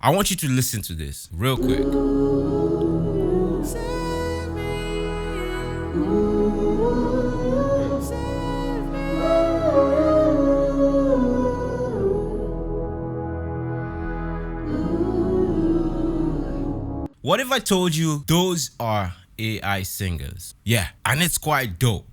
I want you to listen to this real quick. What if I told you those are AI singers? Yeah, and it's quite dope.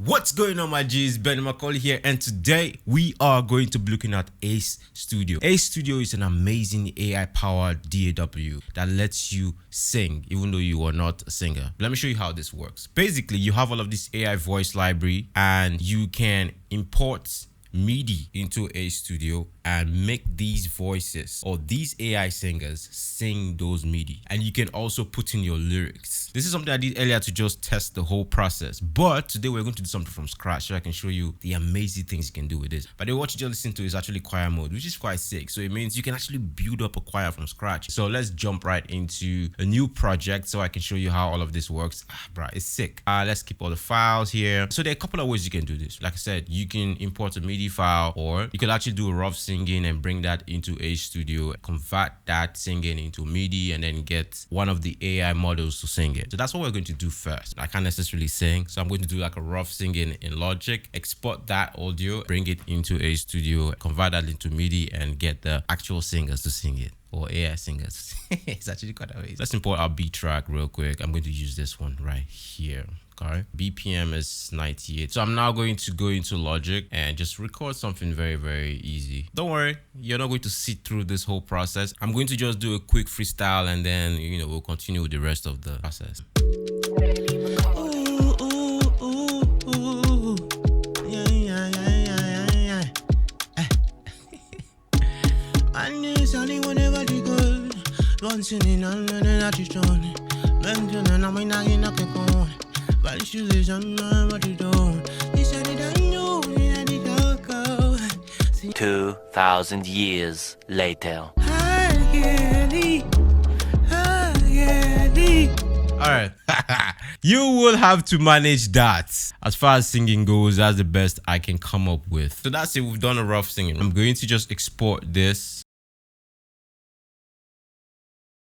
What's going on, my G's? Ben McCauley here, and today we are going to be looking at Ace Studio. Ace Studio is an amazing AI-powered DAW that lets you sing even though you are not a singer. Let me show you how this works. Basically, you have all of this AI voice library and you can import MIDI into Ace Studio and make these voices or these AI singers sing those MIDI, and you can also put in your lyrics. This is something I did earlier to just test the whole process, but today we're going to do something from scratch so I can show you the amazing things you can do with this. But what you just listen to is actually choir mode, which is quite sick. So it means you can actually build up a choir from scratch. So let's jump right into a new project so I can show you how all of this works. Bruh, it's sick. Let's keep all the files here. So there are a couple of ways you can do this. Like I said, you can import a MIDI file, or you could actually do a rough singing and bring that into Ace Studio, convert that singing into MIDI, and then get one of the AI models to sing it. So that's what we're going to do first. I can't necessarily sing, so I'm going to do like a rough singing in Logic, export that audio, bring it into Ace Studio, convert that into MIDI, and get the actual singers to sing it, or AI singers. It's actually quite amazing. Let's import our beat track real quick. I'm going to use this one right here. Okay. BPM is 98. So I'm now going to go into Logic and just record something very, very easy. Don't worry, you're not going to sit through this whole process. I'm going to just do a quick freestyle, and then we'll continue with the rest of the process. "2,000 years later." Alright. You will have to manage that. As far as singing goes, that's the best I can come up with. So that's it. We've done a rough singing. I'm going to just export this.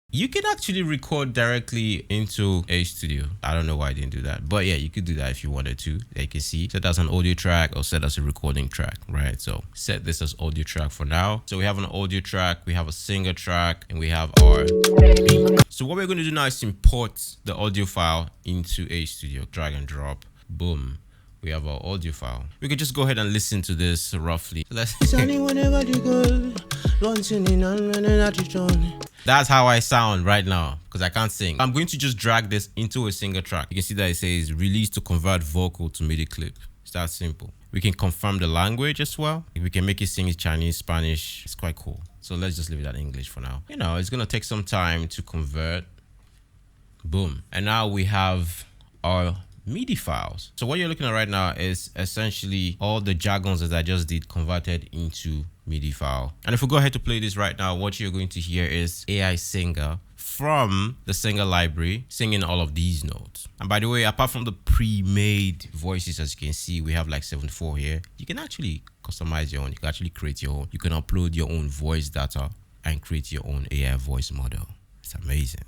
You can actually record directly into Ace Studio. I don't know why I didn't do that, but yeah, you could do that if you wanted to. There you can see, set as an audio track or set as a recording track, right? So set this as audio track for now. So we have an audio track, we have a singer track, and we have our beat. So what we're going to do now is import the audio file into Ace Studio. Drag and drop, boom. We have our audio file. We could just go ahead and listen to this roughly. That's how I sound right now, because I can't sing. I'm going to just drag this into a singer track. You can see that it says release to convert vocal to MIDI clip. It's that simple. We can confirm the language as well. We can make it sing in Chinese, Spanish. It's quite cool. So let's just leave it at English for now. It's going to take some time to convert. Boom. And now we have our MIDI files. So what you're looking at right now is essentially all the jargons that I just did converted into MIDI file. And if we go ahead to play this right now, what you're going to hear is AI singer from the singer library singing all of these notes. And by the way, apart from the pre-made voices, as you can see, we have like 74 here. You can actually customize your own. You can actually create your own. You can upload your own voice data and create your own AI voice model. It's amazing.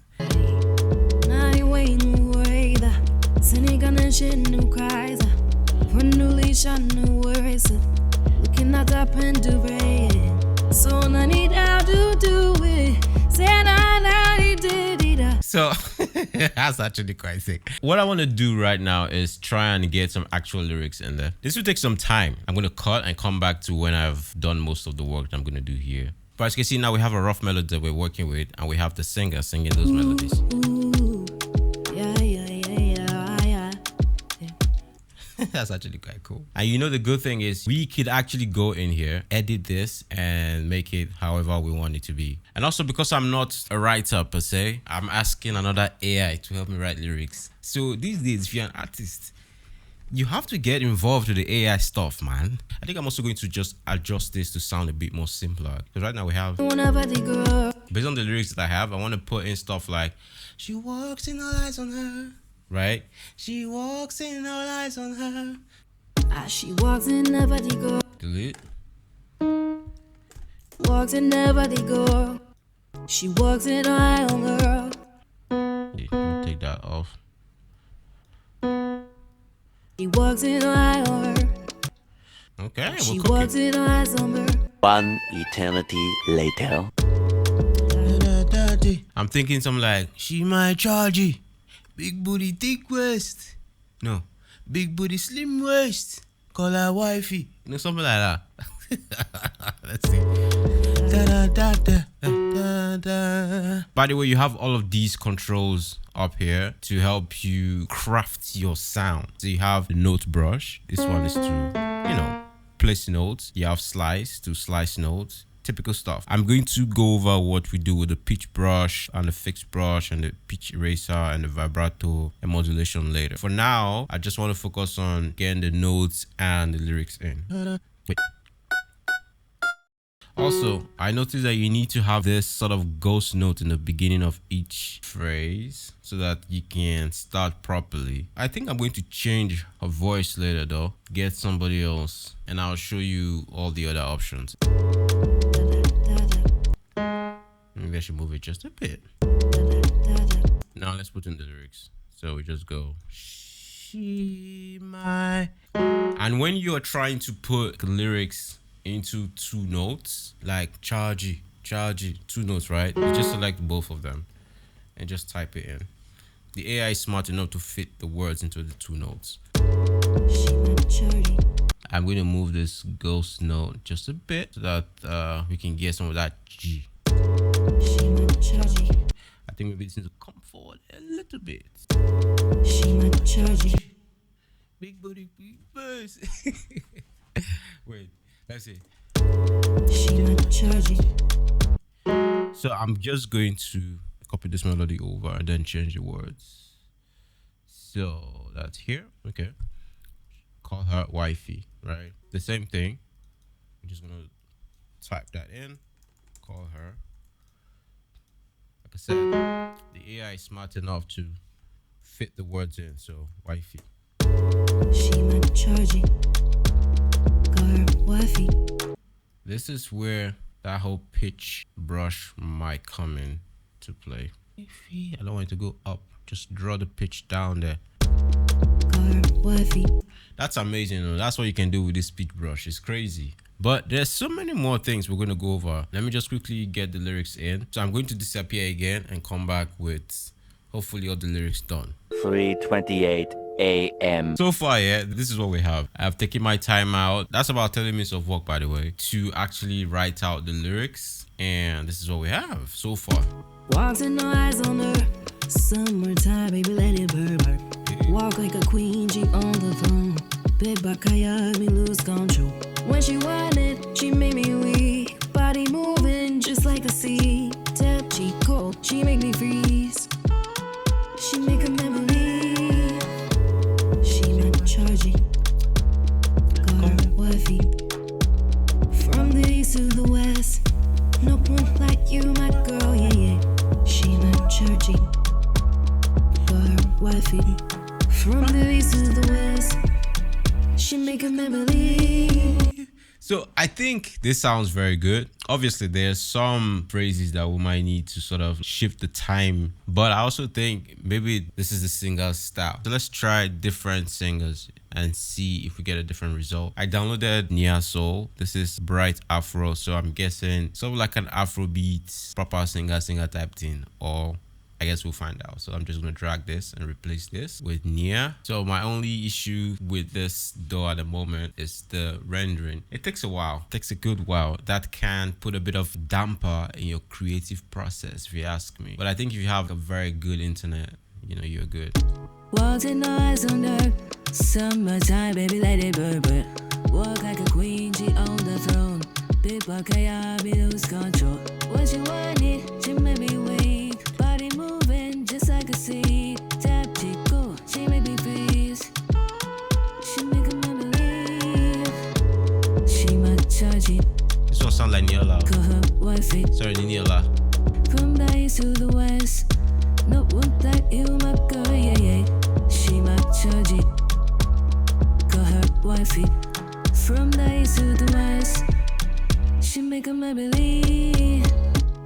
So that's actually quite sick. What I want to do right now is try and get some actual lyrics in there. This will take some time. I'm going to cut and come back to when I've done most of the work that I'm going to do here. But as you can see, now we have a rough melody that we're working with, and we have the singer singing those melodies. That's actually quite cool. And the good thing is we could actually go in here, edit this, and make it however we want it to be. And also, because I'm not a writer per se, I'm asking another AI to help me write lyrics. So these days, if you're an artist, you have to get involved with the AI stuff, man. I think I'm also going to just adjust this to sound a bit more simpler. Because right now we have, based on the lyrics that I have, I want to put in stuff like, she walks in all eyes on her. Right? She walks in, all eyes on her. As she walks in, nobody go. Delete. Walks in, nobody go. She walks in aisle, girl. Yeah, let me take that off. He walks in aisle, Okay, she we're walks cooking. in eyes on her. One eternity later. I'm thinking something like, she my chargy, big booty thick waist. No, big booty slim waist. Call her wifey. You know, something like that. Let's see. By the way, you have all of these controls up here to help you craft your sound. So you have the note brush. This one is to, you know, place notes. You have slice to slice notes. Typical stuff. I'm going to go over what we do with the pitch brush and the fixed brush and the pitch eraser and the vibrato and modulation later. For now, I just want to focus on getting the notes and the lyrics in. Wait. Also, I noticed that you need to have this sort of ghost note in the beginning of each phrase so that you can start properly. I think I'm going to change her voice later though, get somebody else, and I'll show you all the other options. Maybe I should move it just a bit. Now let's put in the lyrics. So we just go, she my... And when you're trying to put the lyrics into two notes, like chargy, two notes, right? You just select both of them and just type it in. The AI is smart enough to fit the words into the two notes. I'm going to move this ghost note just a bit so that we can get some of that G. I think maybe this needs to come forward a little bit. Big booty, big buzz. Wait, let's see. So I'm just going to copy this melody over and then change the words. So that's here. Okay. Call her wifey, right? The same thing. I'm just gonna type that in. Call her. Like I said, the AI is smart enough to fit the words in. So wifey. This is where that whole pitch brush might come in to play. I don't want it to go up. Just draw the pitch down there. That's amazing. You know? That's what you can do with this pitch brush. It's crazy. But there's so many more things we're going to go over. Let me just quickly get the lyrics in. So I'm going to disappear again and come back with hopefully all the lyrics done. 3:28 a.m. So far, yeah, this is what we have. I've taken my time out. That's about 30 minutes of work, by the way, to actually write out the lyrics. And this is what we have so far. Walks in eyes on her. Summertime, baby, let it burn. Walk like a queen, she on the throne. Big Bakaya, me lose control. When she wanted, she made me weak. Body moving just like the sea. Tap, she cold, she make me freeze. She make a memory. She meant charging. Got her wifey. From the east to the west. No one like you, my girl, yeah, yeah. She meant charging. Got her wifey. From the east to the west. She make a memory. So I think this sounds very good. Obviously, there's some phrases that we might need to sort of shift the time, but I also think maybe this is the singer's style. So let's try different singers and see if we get a different result. I downloaded Nia Soul. This is Bright Afro, so I'm guessing something like an Afrobeat proper singer type thing, or I guess we'll find out. So I'm just going to drag this and replace this with Nia. So my only issue with this DAW at the moment is the rendering. It takes a while. It takes a good while. That can put a bit of damper in your creative process, if you ask me. But I think if you have a very good internet, you know, you're good. Walking eyes on her. Summertime, baby, let it burn. Walk like a queen, she on the throne. Big Bakaya, me lose control. When she want it, she made me weak. Body moving just like a sea. Tap, she go, she make me freeze. She make a memory. She might charge it. This one sound like Niola. Call her wifey. Sorry, Niola. From the east to the west. No one like you, my girl, yeah, yeah. She might charge it. Call her wifey. From the east to the west. She make a memory.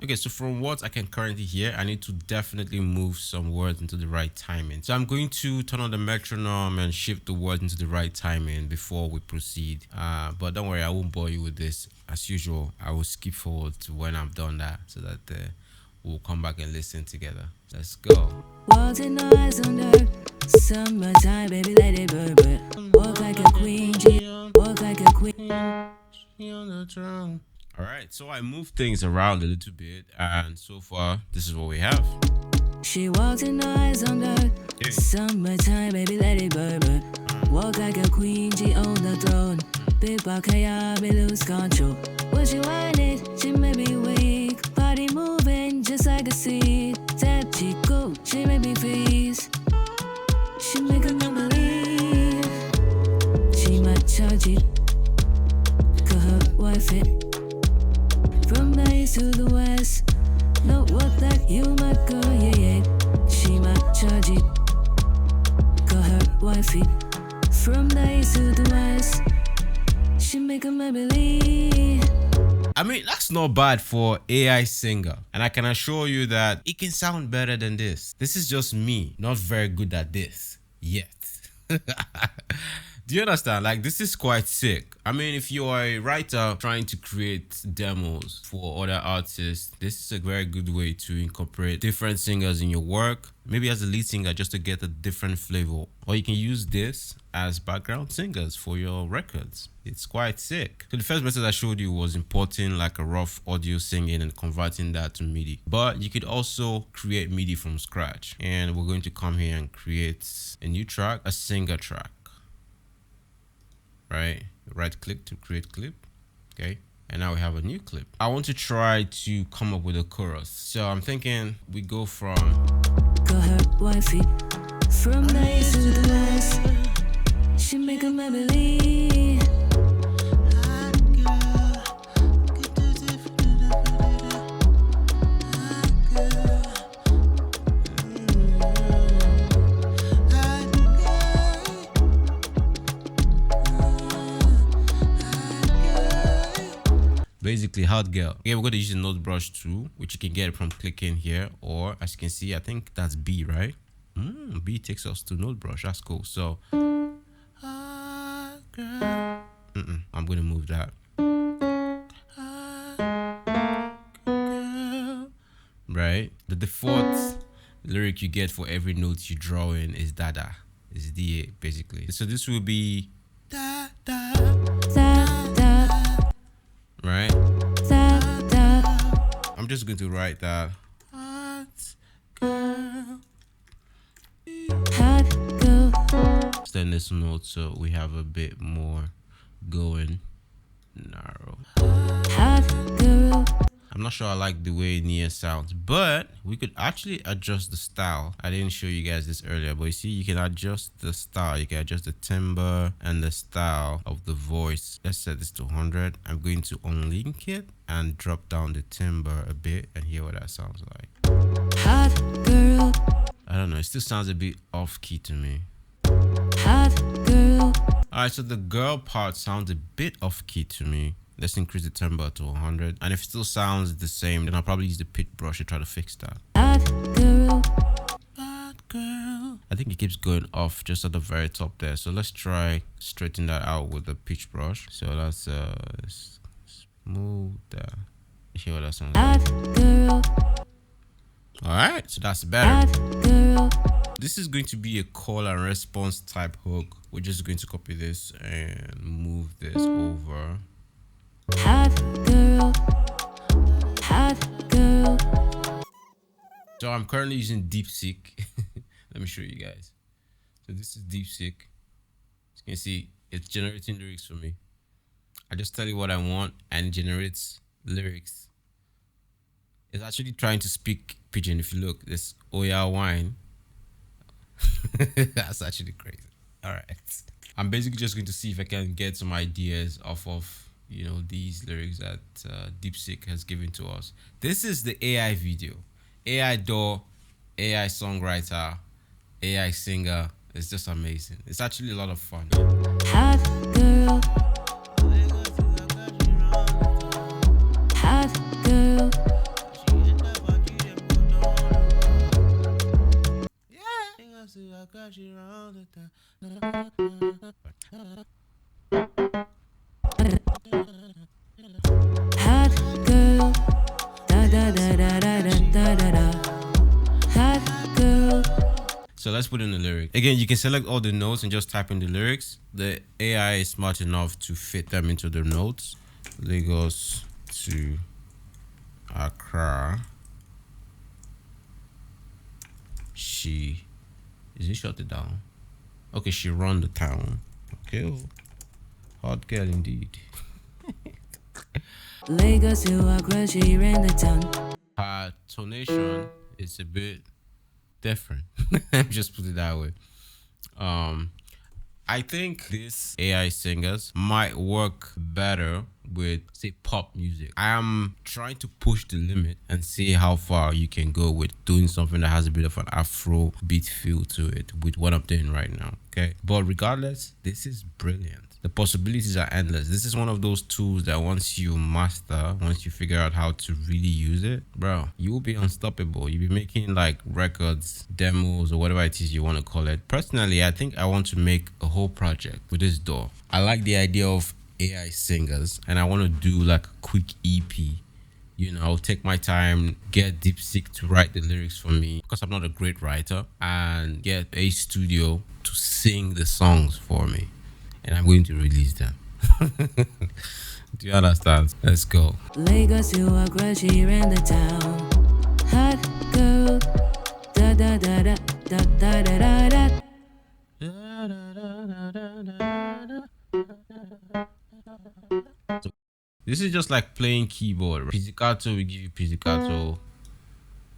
Okay, so from what I can currently hear, I need to definitely move some words into the right timing. So I'm going to turn on the metronome and shift the words into the right timing before we proceed. But don't worry, I won't bore you with this. As usual, I will skip forward to when I've done that so that we'll come back and listen together. Let's go. Waltzing eyes under summertime, baby, let it burn, burn. Walk like a queen, walk like a queen. On the throne. All right, so I moved things around a little bit, and so far, this is what we have. She walked in eyes under summertime, baby, let it burn, burn. Walk like a queen, G on the throne. Big Bakaya, me lose control. When she whine it, she made me weak. Body moving just like a seed. Tap Chico, she made me freeze. She make a man believe. She might charge it. Cause her wife it. From the east to the west. No what that you my girl, yeah, yeah. She might charge it. Cause her wife it. From the east to the west. She make a man believe. I mean, that's not bad for AI singer. And I can assure you that it can sound better than this. This is just me, not very good at this yet. Do you understand? Like, this is quite sick. I mean, if you are a writer trying to create demos for other artists, this is a very good way to incorporate different singers in your work. Maybe as a lead singer, just to get a different flavor. Or you can use this as background singers for your records. It's quite sick. So the first method I showed you was importing like a rough audio singing and converting that to MIDI. But you could also create MIDI from scratch. And we're going to come here and create a new track, a singer track. Right, right click to create clip. Okay, and now we have a new clip. I want to try to come up with a chorus, so I'm thinking we go from her wifey from the east to the west. She make a man believe. basically hot girl. Okay, we're going to use the note brush tool, which you can get from clicking here, or as you can see, I think that's B, right? B takes us to note brush. That's cool. So hot girl. I'm going to move that. Right, the default lyric you get for every note you draw in is dada, is DA basically. So this will be da da da da, right? Da, da. I'm just going to write that hot girl, hot girl. Extend this note so we have a bit more going narrow. Hot girl. I'm not sure I like the way Nia sounds, but we could actually adjust the style. I didn't show you guys this earlier, but you see, you can adjust the style. You can adjust the timbre and the style of the voice. Let's set this to 100. I'm going to unlink it and drop down the timbre a bit and hear what that sounds like. Hot girl. I don't know, it still sounds a bit off key to me. Hot girl. All right, so the girl part sounds a bit off key to me. Let's increase the timbre to 100, and if it still sounds the same, then I'll probably use the pitch brush to try to fix that. Hot girl. Hot girl. I think it keeps going off just at the very top there, so let's try straighten that out with the pitch brush. So let's smooth that. Hear what that sounds like. Hot girl. All right, so that's better. Hot girl. This is going to be a call and response type hook. We're just going to copy this and move this over. Hot girl, hot girl. So I'm currently using DeepSeek. Let me show you guys. So this is DeepSeek. As you can see, it's generating lyrics for me. I just tell you what I want and it generates lyrics. It's actually trying to speak pidgin. If you look, this Oya wine. That's actually crazy. All right. I'm basically just going to see if I can get some ideas off of, you know, these lyrics that DeepSeek has given to us. This is the AI video. AI DAW, AI songwriter, AI singer. It's just amazing. It's actually a lot of fun. Hot girl. Hot girl. Hot girl, da da da da da da da da. Hot girl. So let's put in the lyric. Again, you can select all the notes and just type in the lyrics. The AI is smart enough to fit them into the notes. Lagos to Accra. She, is it shut it down? Okay, she run the town. Okay, oh, hot girl indeed. Lagos to Accra, she ran the town. Her tonation is a bit different. Just put it that way. I think these AI singers might work better with, say, pop music. I am trying to push the limit and see how far you can go with doing something that has a bit of an Afro beat feel to it with what I'm doing right now. Okay, but regardless, this is brilliant. The possibilities are endless. This is one of those tools that once you master, once you figure out how to really use it, bro, you will be unstoppable. You'll be making like records, demos, or whatever it is you want to call it. Personally, I think I want to make a whole project with this DAW. I like the idea of AI singers, and I want to do like a quick EP. You know, take my time, get DeepSeek to write the lyrics for me because I'm not a great writer, and get a studio to sing the songs for me. And I'm going to release them. Do you understand? Let's go. Lagos to Accra, she ran the town. Hot girl, da da da da da da da da. This is just like playing keyboard. Pizzicato will give you pizzicato.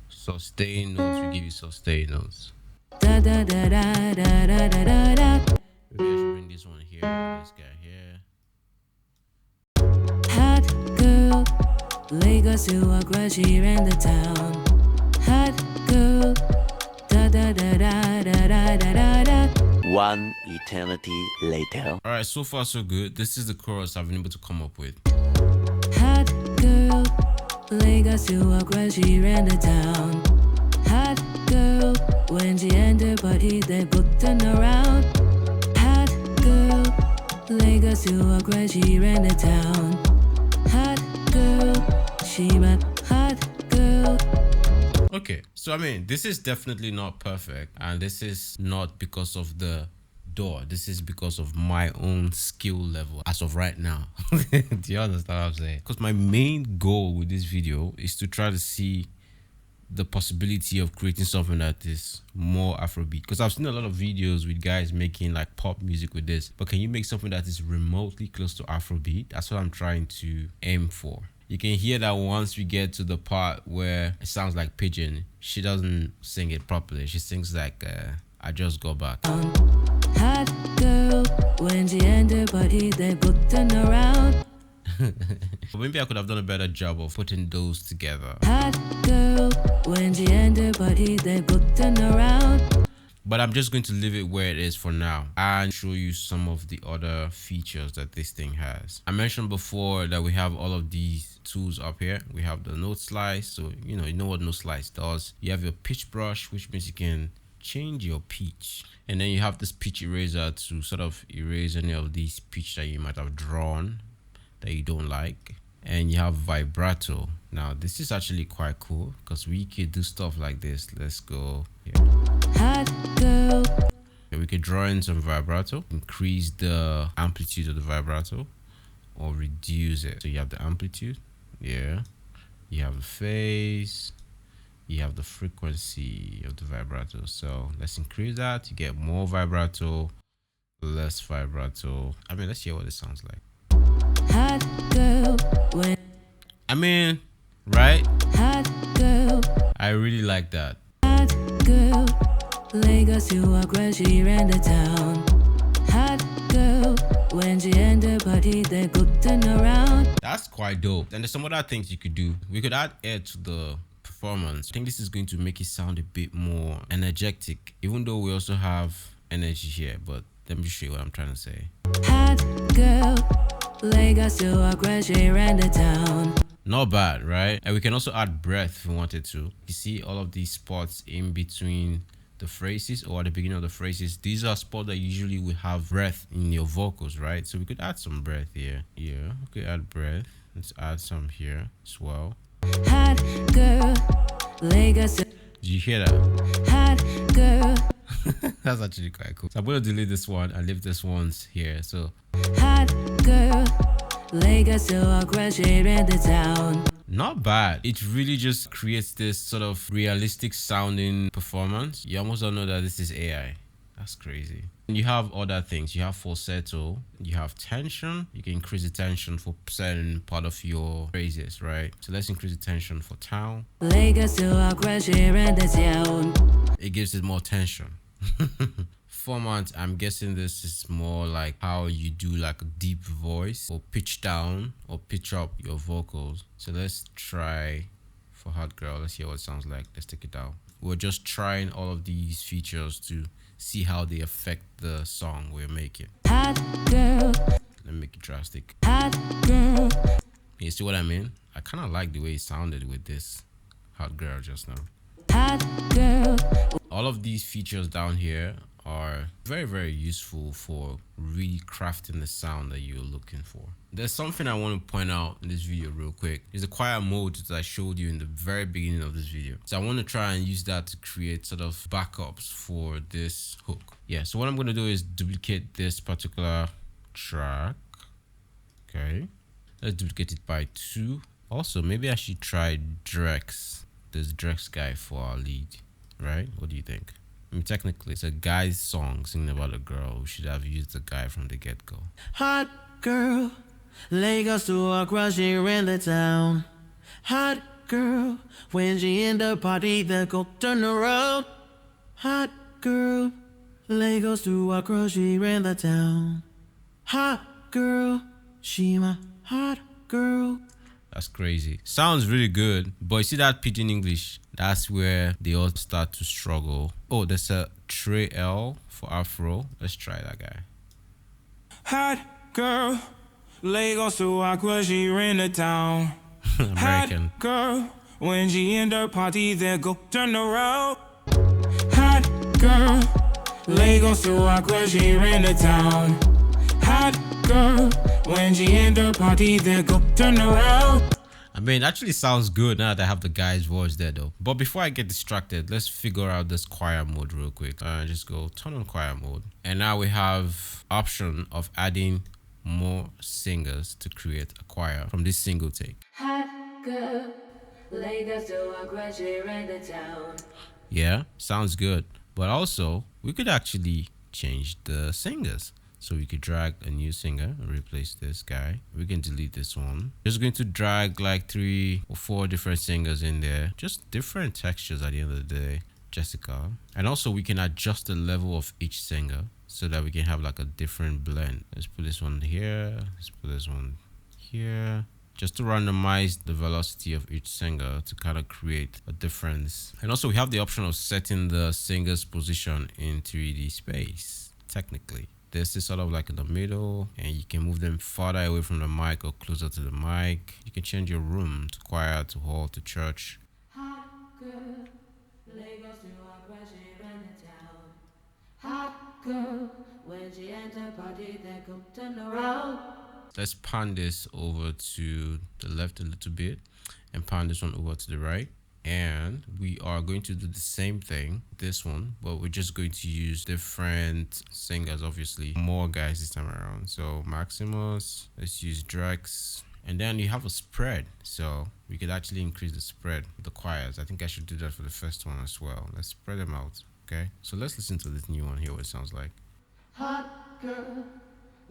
Sustain notes will give you sustain notes. Da da da da da da da da. Maybe I should bring this one here, this guy here. Hot girl, Lagos to Accra, she ran the town. Hot girl, da da da da da da da da. One eternity later. Alright, so far so good. This is the chorus I've been able to come up with. Hot girl, Lagos to Accra, she ran the town. Hot girl, when she entered party, they booked turn around. Hot girl, Lagos to Accra, she ran the town. Hot girl, she rap. Hot girl. Okay, so I mean, this is definitely not perfect, and this is not because of the DAW. This is because of my own skill level as of right now. Do you understand what I'm saying? Because my main goal with this video is to try to see the possibility of creating something that is more Afrobeat, because I've seen a lot of videos with guys making like pop music with this, but can you make something that is remotely close to Afrobeat? That's what I'm trying to aim for. You can hear that once we get to the part where it sounds like Pigeon, she doesn't sing it properly. She sings like I just go back. Hot girl, when she entered party, they booked turn around. Maybe I could have done a better job of putting those together. Hot girl, when she entered party, they booked turn around. But I'm just going to leave it where it is for now and show you some of the other features that this thing has. I mentioned before that we have all of these tools up here. We have the note slice, so you know what note slice does. You have your pitch brush, which means you can change your pitch, and then you have this pitch eraser to sort of erase any of these pitch that you might have drawn that you don't like. And you have vibrato. Now this is actually quite cool because we could do stuff like this. Let's go here. Hot girl. Okay, we could draw in some vibrato, increase the amplitude of the vibrato or reduce it. So you have the amplitude, yeah, you have the phase, you have the frequency of the vibrato. So let's increase that to get more vibrato, less vibrato. I mean, let's hear what it sounds like. Hot girl, when I mean, right? hot girl, I really like that. hot girl, Lagos to Accra, she ran the town. Hot girl, when she entered party, they booked turn around. That's quite dope. And there's some other things you could do. We could add air to the performance. I think this is going to make it sound a bit more energetic, even though we also have energy here. But let me show you what I'm trying to say. Hot girl, Lagos to Accra, she ran the town. Not bad, right? And we can also add breath if we wanted to. You see all of these spots in between the phrases or at the beginning of the phrases, these are spots that usually will have breath in your vocals, right? So we could add some breath here. Yeah, we could add breath. Let's add some here as well. Hot girl, Lagos. Did you hear that? Hot girl. That's actually quite cool. So I'm gonna delete this one and leave this one's here. So Hot girl, Lagos, so I crash here in the town. not bad. It really just creates this sort of realistic sounding performance. You almost don't know that this is AI. That's crazy. You have other things. You have falsetto, you have tension. You can increase the tension for certain part of your phrases, right? So let's increase the tension for town. Lagos, so I crash here in the town. It gives it more tension. Format, I'm guessing this is more like how you do like a deep voice or pitch down or pitch up your vocals. So let's try for Hot Girl. Let's hear what it sounds like. Let's take it down. We're just trying all of these features to see how they affect the song we're making. Hot girl. Let me make it drastic. Hot girl. You see what I mean? I kind of like the way it sounded with this Hot Girl just now. Hot girl. All of these features down here are very, very useful for really crafting the sound that you're looking for. There's something I want to point out in this video real quick. There's a choir mode that I showed you in the very beginning of this video. So I want to try and use that to create sort of backups for this hook. Yeah, so what I'm going to do is duplicate this particular track. Okay, let's duplicate it by 2. Also, maybe I should try Drex, this Drex guy for our lead, right? What do you think? I mean, technically, it's a guy's song singing about a girl. We should have used the guy from the get-go. Hot girl, Lagos to a crush here in the town. Hot girl, when she in the party, they go turn around. Hot girl, Lagos to a crush here in the town. Hot girl, she my hot girl. That's crazy. Sounds really good, but you see that pidgin English? That's where they all start to struggle. Oh, there's a Trey L for Afro. Let's try that guy. Hot girl, Lagos to a crush here in the town. American. Hot girl, when she in the party, they go turn around. Hot girl, Lagos to a crush here in the town. Hot girl, when she in the party, they go turn around. I mean, it actually sounds good now that I have the guy's voice there though. But before I get distracted, let's figure out this choir mode real quick. Just go turn on choir mode. And now we have option of adding more singers to create a choir from this single take. Hot girl, Lagos to a crush here in the town. Yeah, sounds good. But also, we could actually change the singers. So we could drag a new singer and replace this guy. We can delete this one. Just going to drag like 3 or 4 different singers in there. Just different textures at the end of the day. Jessica. And also we can adjust the level of each singer so that we can have like a different blend. Let's put this one here. Let's put this one here. Just to randomize the velocity of each singer to kind of create a difference. And also we have the option of setting the singer's position in 3D space, technically. This is sort of like in the middle, and you can move them farther away from the mic or closer to the mic. You can change your room to choir, to hall, to church. Hot girl, Lagos to a crush here in the town. Hot girl, when she enter party, they go turn around. Let's pan this over to the left a little bit and pan this one over to the right. And we are going to do the same thing, this one, but we're just going to use different singers, obviously. More guys this time around. So Maximus, let's use Drex. And then you have a spread. So we could actually increase the spread of the choirs. I think I should do that for the first one as well. Let's spread them out, okay? So let's listen to this new one, hear what it sounds like. Hot girl,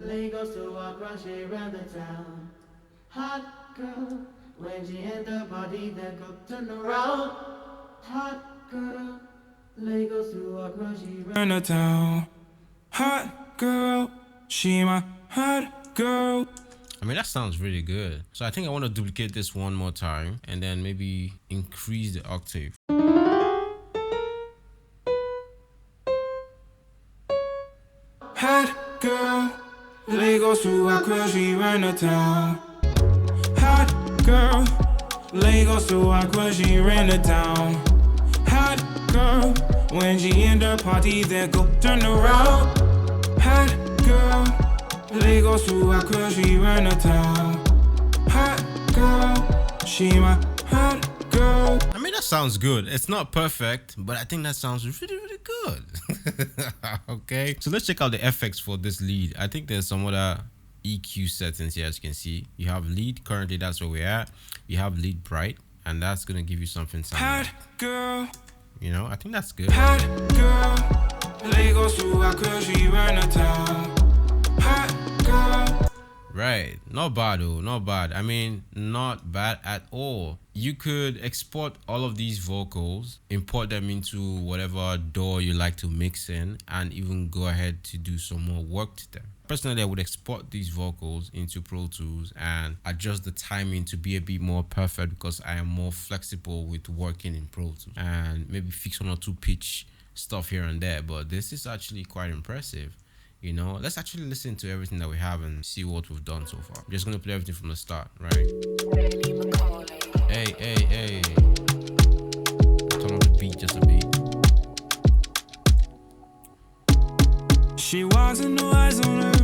Lagos to a crush here in the town. Hot girl, when she in the party, they go turn around. Hot girl, Lagos to a crush here In the town. Hot girl, she my hot girl. I mean, that sounds really good. So I think I want to duplicate this one more time and then maybe increase the octave. Hot girl, Lagos to a crush here in the town. Hot girl, Lagos to a crush here in the town. Hot girl, When she in the party, then go turn around. Hot girl, Lagos to Accra, she run the town. Hot girl, she my hot girl. I mean, that sounds good. It's not perfect, but I think that sounds really, really good. Okay, so let's check out the effects for this lead. I think there's some other EQ settings here. As you can see, you have lead. Currently, that's where we're at. You have lead bright, and that's gonna give you something sounding. Hot girl, you know, I think that's good. Hot girl, Lagos to Accra, she run the town. Hot girl. Right, not bad though, not bad. I mean, not bad at all. You could export all of these vocals, import them into whatever DAW you like to mix in, and even go ahead to do some more work to them. Personally, I would export these vocals into Pro Tools and adjust the timing to be a bit more perfect, because I am more flexible with working in Pro Tools, and maybe fix 1 or 2 pitch stuff here and there. But this is actually quite impressive. You know, let's actually listen to everything that we have and see what we've done so far. I'm just gonna play everything from the start, right? Hey, hey, hey. Turn on the beat just a bit. She walks in no eyes on her.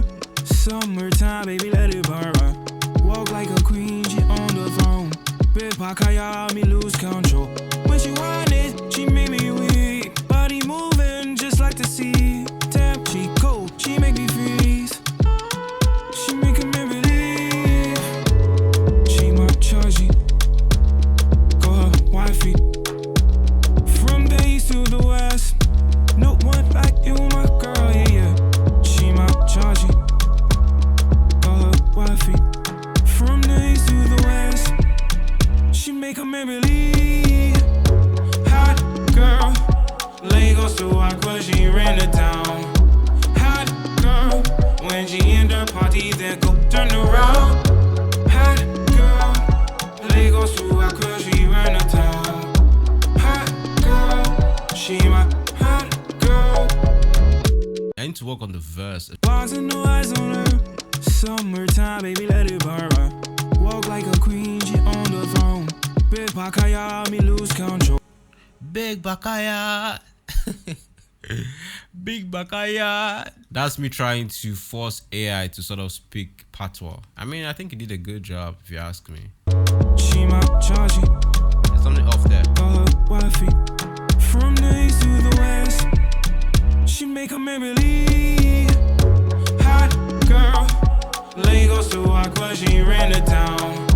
Summertime, baby, let it burn. Walk like a queen, she on the throne. Big Pakaya, me lose control. When she want it, she make me weak. Body moving just like the sea. Damn, she cold, she make me freeze. She make me believe. She my chargy. Go her wifey. From the east to the west. No one like you, my girl, yeah, yeah. She my chargy. Go her wifey. From the east to the west. She make a believe. Hot girl, Lagos to Accra, she ran the town. Hot girl, when she in the party, then go turn around. Hot girl, Lagos to Accra, she ran the town. Hot girl, she my hot girl. I need to work on the verse. Wasn't no eyes on her. Summertime, baby, let it burn. Walk like a queen, she on the throne. Big Bakaya, me lose control. Big Bakaya. Big Bakaya. That's me trying to force AI to sort of speak patois. I mean, I think he did a good job, if you ask me. She my chargy. There's something off there. Call her wifey. From the east to the west. She make a believe. Hot girl, Lagos to Accra, she ran the town.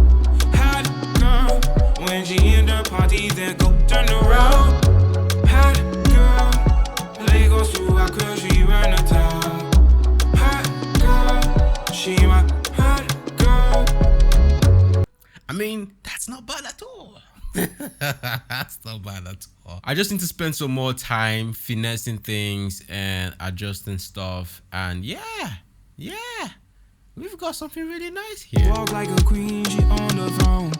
Hot girl, when she in the party, then go turn around. Hot girl, Lagos to Accra, she ran the town. Hot girl, she my hot girl. I mean, that's not bad at all. That's not bad at all. I just need to spend some more time finessing things and adjusting stuff. And yeah, we've got something really nice here. Walk like a queen, she on the throne.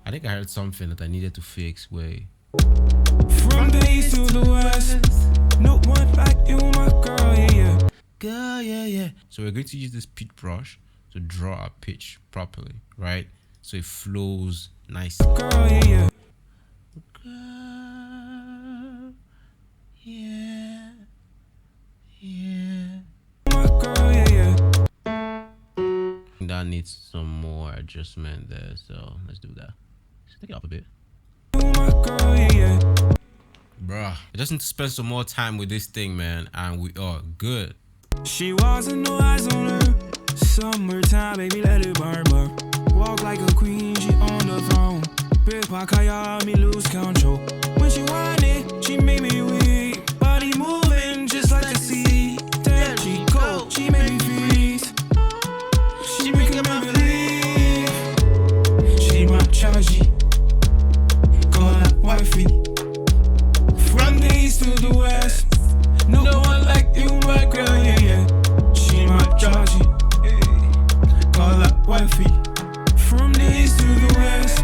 I think I heard something that I needed to fix. Wait. From the east to the west. No one like you, my girl, yeah, yeah. Girl, yeah, yeah. So we're going to use this pitch brush to draw our pitch properly, right? So it flows nicely. Girl, yeah, yeah. Girl, yeah, yeah. My girl, yeah, yeah. That needs some more adjustment there, so let's do that. Just take it up a bit. My girl, yeah, yeah. Bruh, I just need to spend some more time with this thing, man, and we are good. She wasn't no eyes on her. Summertime, baby, let it burn, burn. Walk like a queen, she on the throne. Big Pakaya, me lose control. When she want it, she make me weak. Body moving just like the sea. Damn, she cold, she make me freeze. She make me believe. She my chargy. Call her wifey. From the east to the west. No one like you, my girl, yeah, yeah. She my chargy. Call her wifey. From the east to the west.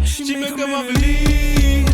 She make me believe.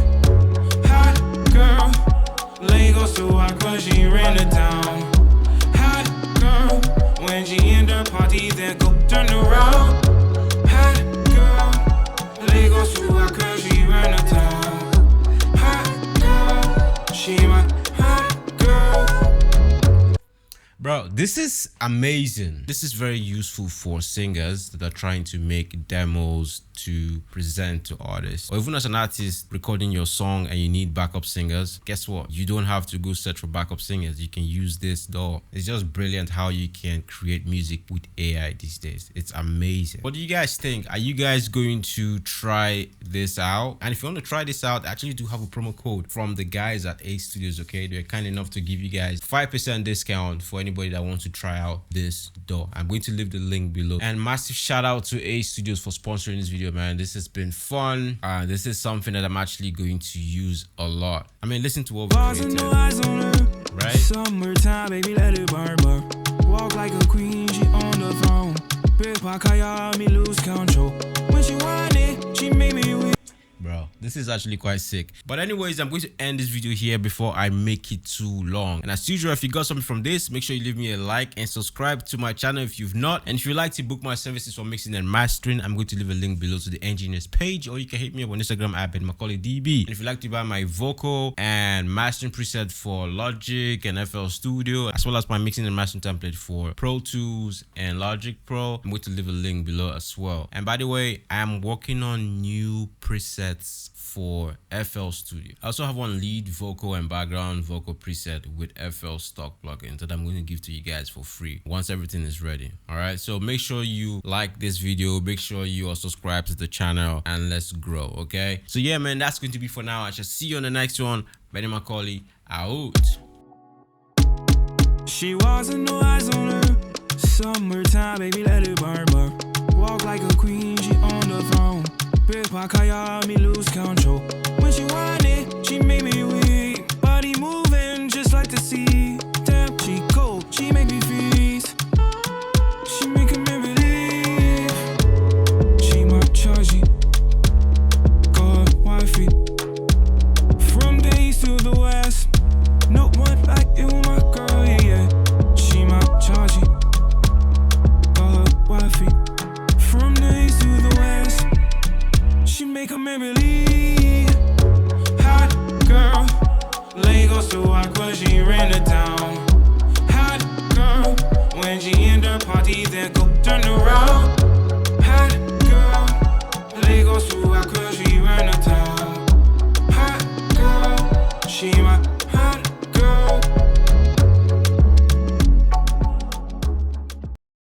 Bro, this is amazing. This is very useful for singers that are trying to make demos to present to artists, or even as an artist recording your song and you need backup singers. Guess what? You don't have to go search for backup singers. You can use this DAW. It's just brilliant how you can create music with AI these days. It's amazing. What do you guys think? Are you guys going to try this out? And if you want to try this out, I actually do have a promo code from the guys at A Studios. Okay, they're kind enough to give you guys 5% discount for anybody that wants to try out this DAW. I'm going to leave the link below. And massive shout out to A Studios for sponsoring this video, man. This has been fun. This is something that I'm actually going to use a lot. I mean, listen to what we created, right? Summertime, baby, let it burn, burn. Walk like a queen, she on the throne. Big Pakaya, me lose control. When she want it, she made me weak. Bro, this is actually quite sick. But anyways, I'm going to end this video here before I make it too long. And as usual, if you got something from this, make sure you leave me a like and subscribe to my channel if you've not. And if you'd like to book my services for mixing and mastering, I'm going to leave a link below to the engineers page, or you can hit me up on Instagram at BenMacaulayDB. And if you'd like to buy my vocal and mastering preset for Logic and FL Studio, as well as my mixing and mastering template for Pro Tools and Logic Pro, I'm going to leave a link below as well. And by the way, I'm working on new presets for FL Studio. I also have one lead vocal and background vocal preset with FL stock plugins that I'm going to give to you guys for free once everything is ready. All right, so make sure you like this video, make sure you are subscribed to the channel, and let's grow. Okay, so yeah, man, that's going to be for now. I shall see you on the next one. Benny Macaulay out. She wasn't no eyes on her. Summertime, baby, let it burn, burn. Walk like a queen, she on the throne. Big Pakaya, me lose control. When she want